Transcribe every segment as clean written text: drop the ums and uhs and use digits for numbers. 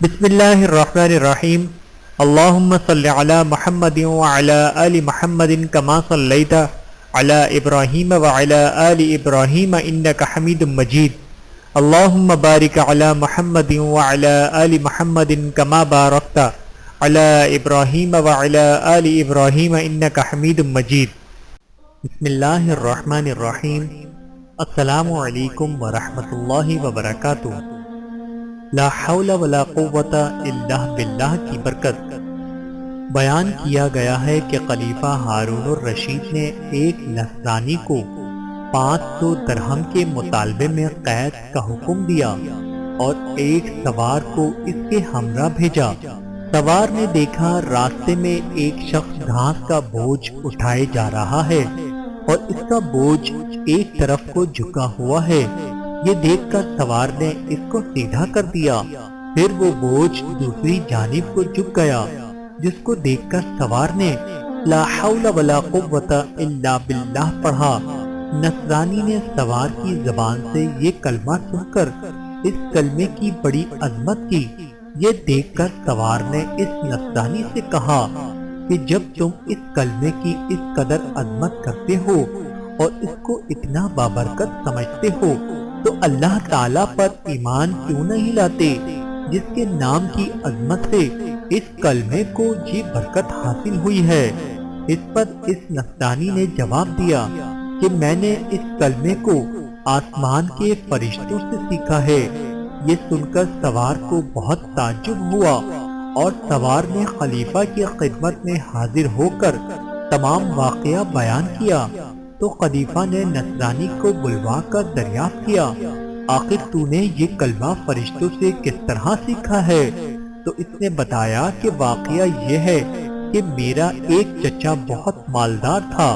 بسم اللہ الرحمن الرحیم اللہم صل علی محمد وعلی آل محمد کما صلیت علی ابراہیم وعلی آل ابراہیم انک حمید مجید اللہم بارک علی محمد وعلی آل محمد کما بارکت علی ابراہیم وعلی آل ابراہیم انک حمید مجید۔ بسم اللہ الرحمن الرحیم۔ السلام علیکم ورحمۃ اللہ وبرکاتہ۔ لا حول ولا قوت الا باللہ کی برکت۔ بیان کیا گیا ہے کہ خلیفہ ہارون الرشید نے ایک نصرانی کو 500 درہم کے مطالبے میں قید کا حکم دیا اور ایک سوار کو اس کے ہمراہ بھیجا۔ سوار نے دیکھا راستے میں ایک شخص گھاس کا بوجھ اٹھائے جا رہا ہے اور اس کا بوجھ ایک طرف کو جھکا ہوا ہے۔ یہ دیکھ کر سوار نے اس کو سیدھا کر دیا، پھر وہ بوجھ دوسری جانب کو جھک گیا، جس کو دیکھ کر سوار نے لا حول ولا قوت الا باللہ پڑھا۔ نصرانی نے سوار کی زبان سے یہ کلمہ سن کر اس کلمے کی بڑی عظمت کی۔ یہ دیکھ کر سوار نے اس نصرانی سے کہا کہ جب تم اس کلمے کی اس قدر عظمت کرتے ہو اور اس کو اتنا بابرکت سمجھتے ہو تو اللہ تعالیٰ پر ایمان کیوں نہیں لاتے جس کے نام کی عظمت سے اس کلمے کو یہ برکت حاصل ہوئی ہے۔ اس پر اس نصرانی نے جواب دیا کہ میں نے اس کلمے کو آسمان کے فرشتوں سے سیکھا ہے۔ یہ سن کر سوار کو بہت تعجب ہوا اور سوار نے خلیفہ کی خدمت میں حاضر ہو کر تمام واقعہ بیان کیا تو خلیفہ نے نصرانی کو بلوا کر دریافت کیا، آخر تو نے یہ کلمہ فرشتوں سے کس طرح سیکھا ہے؟ تو اس نے بتایا کہ واقعہ یہ ہے کہ میرا ایک چچا بہت مالدار تھا،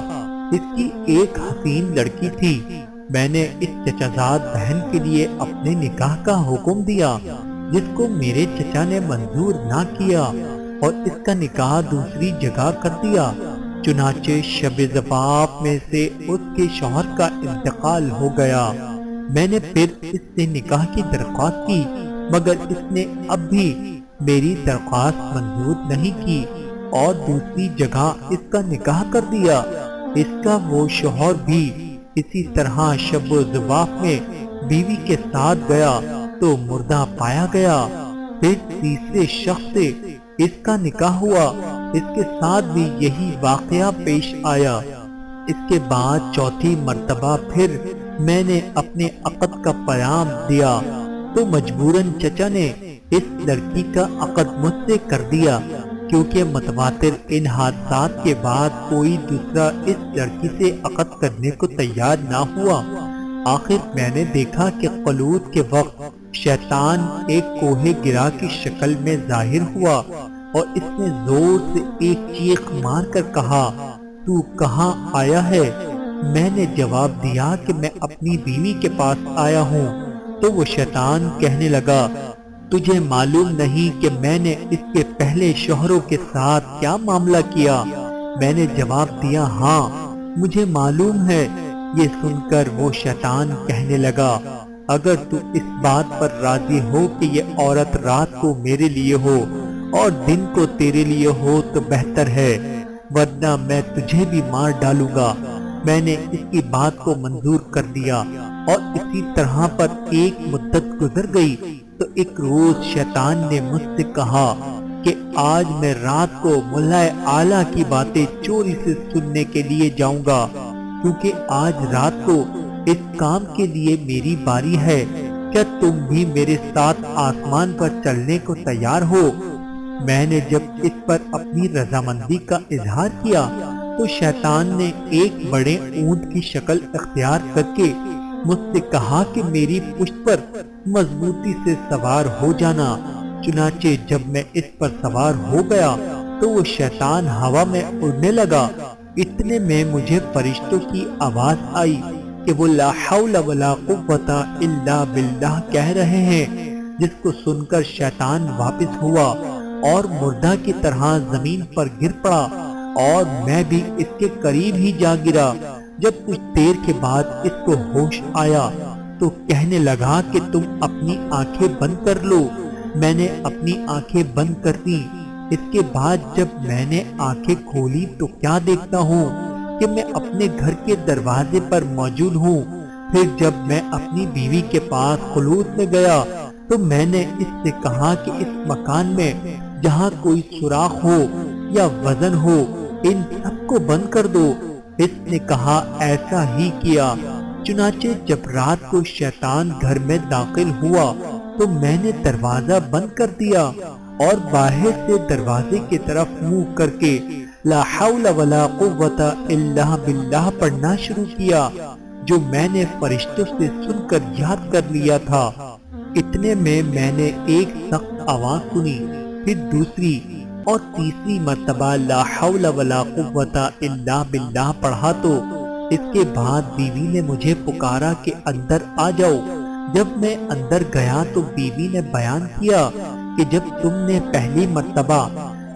اس کی ایک حسین لڑکی تھی۔ میں نے اس چچا زاد بہن کے لیے اپنے نکاح کا حکم دیا جس کو میرے چچا نے منظور نہ کیا اور اس کا نکاح دوسری جگہ کر دیا۔ چنانچہ شب زفاف میں سے اس کے شوہر کا انتقال ہو گیا۔ میں نے پھر اس سے نکاح کی درخواست کی مگر اس نے اب بھی میری درخواست منظور نہیں کی اور دوسری جگہ اس کا نکاح کر دیا۔ اس کا وہ شوہر بھی اسی طرح شب و زفاف میں بیوی کے ساتھ گیا تو مردہ پایا گیا۔ پھر تیسرے شخص سے اس کا نکاح ہوا، اس کے ساتھ بھی یہی واقعہ پیش آیا۔ اس کے بعد چوتھی مرتبہ پھر میں نے اپنے عقد کا پیام دیا تو مجبوراً چچا نے اس لڑکی کا عقد مجھ سے کر دیا، کیونکہ متواتر ان حادثات کے بعد کوئی دوسرا اس لڑکی سے عقد کرنے کو تیار نہ ہوا۔ آخر میں نے دیکھا کہ قلوت کے وقت شیطان ایک کوہ گرا کی شکل میں ظاہر ہوا اور اس نے زور سے ایک چیخ مار کر کہا، تو کہاں آیا ہے؟ میں نے جواب دیا کہ میں اپنی بیوی کے پاس آیا ہوں۔ تو وہ شیطان کہنے لگا، تجھے معلوم نہیں کہ میں نے اس کے پہلے شوہروں کے ساتھ کیا معاملہ کیا؟ میں نے جواب دیا، ہاں مجھے معلوم ہے۔ یہ سن کر وہ شیطان کہنے لگا، اگر تو اس بات پر راضی ہو کہ یہ عورت رات کو میرے لیے ہو اور دن کو تیرے لیے ہو تو بہتر ہے، ورنہ میں تجھے بھی مار ڈالوں گا۔ میں نے اس کی بات کو منظور کر دیا اور اسی طرح پر ایک مدت گزر گئی تو ایک روز شیطان نے مجھ سے کہا کہ آج میں رات کو ملا اعلیٰ کی باتیں چوری سے سننے کے لیے جاؤں گا، کیونکہ آج رات کو اس کام کے لیے میری باری ہے۔ کیا تم بھی میرے ساتھ آسمان پر چلنے کو تیار ہو؟ میں نے جب اس پر اپنی رضامندی کا اظہار کیا تو شیطان نے ایک بڑے اونٹ کی شکل اختیار کر کے مجھ سے کہا کہ میری پشت پر مضبوطی سے سوار ہو جانا۔ چنانچہ جب میں اس پر سوار ہو گیا تو وہ شیطان ہوا میں اڑنے لگا۔ اتنے میں مجھے فرشتوں کی آواز آئی کہ وہ لا حول ولا قوت الا باللہ کہہ رہے ہیں، جس کو سن کر شیطان واپس ہوا اور مردہ کی طرح زمین پر گر پڑا اور میں بھی اس کے قریب ہی جا گرا۔ جب کچھ دیر کے بعد اس کو ہوش آیا تو کہنے لگا کہ تم اپنی آنکھیں بند کر لو۔ میں نے اپنی آنکھیں بند کر دی۔ اس کے بعد جب میں نے آنکھیں کھولی تو کیا دیکھتا ہوں کہ میں اپنے گھر کے دروازے پر موجود ہوں۔ پھر جب میں اپنی بیوی کے پاس خلوت میں گیا تو میں نے اس سے کہا کہ اس مکان میں جہاں کوئی سوراخ ہو یا وزن ہو ان سب کو بند کر دو۔ اس نے کہا ایسا ہی کیا۔ چنانچہ جب رات کو شیطان گھر میں داخل ہوا تو میں نے دروازہ بند کر دیا اور باہر سے دروازے کی طرف منہ کر کے لا حول ولا قوت الا باللہ پڑھنا شروع کیا، جو میں نے فرشتوں سے سن کر یاد کر لیا تھا۔ اتنے میں نے ایک سخت آواز سنی، پھر دوسری اور تیسری مرتبہ لا حول ولا قوت الا باللہ پڑھا تو اس کے بعد بیوی نے مجھے پکارا کہ اندر آ جاؤ۔ جب میں اندر گیا تو بیوی نے بیان کیا کہ جب تم نے پہلی مرتبہ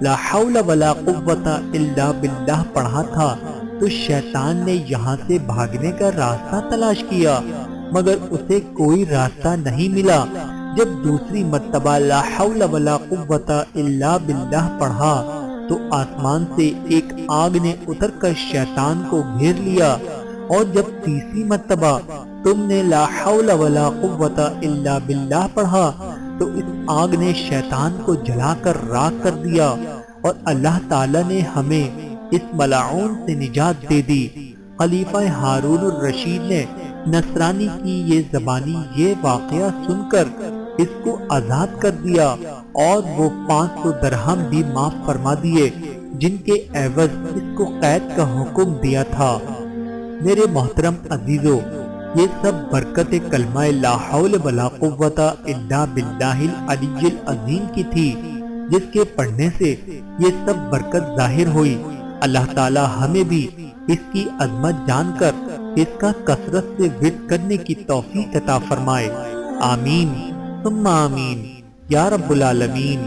لا حول ولا قوت الا باللہ پڑھا تھا تو شیطان نے یہاں سے بھاگنے کا راستہ تلاش کیا مگر اسے کوئی راستہ نہیں ملا۔ جب دوسری مرتبہ لا حول ولا قوت الا باللہ پڑھا تو آسمان سے ایک آگ نے اتر کر شیطان کو گھیر لیا، اور جب تیسری مرتبہ تم نے لا حول ولا قوت الا باللہ پڑھا تو اس آگ نے شیطان کو جلا کر راکھ کر دیا، اور اللہ تعالی نے ہمیں اس ملعون سے نجات دے دی۔ خلیفہ ہارون الرشید نے نصرانی کی یہ زبانی یہ واقعہ سن کر اس کو آزاد کر دیا، اور وہ 500 درہم بھی معاف فرما دیے جن کے عوض اس کو قید کا حکم دیا تھا۔ میرے محترم عزیزو، یہ سب برکت کلمہ لا حول ولا قوت الا باللہ العلی العظیم کی تھی، جس کے پڑھنے سے یہ سب برکت ظاہر ہوئی۔ اللہ تعالی ہمیں بھی اس کی عظمت جان کر اس کا کثرت سے ورد کرنے کی توفیق عطا فرمائے۔ آمین ثم آمین یا رب العالمین۔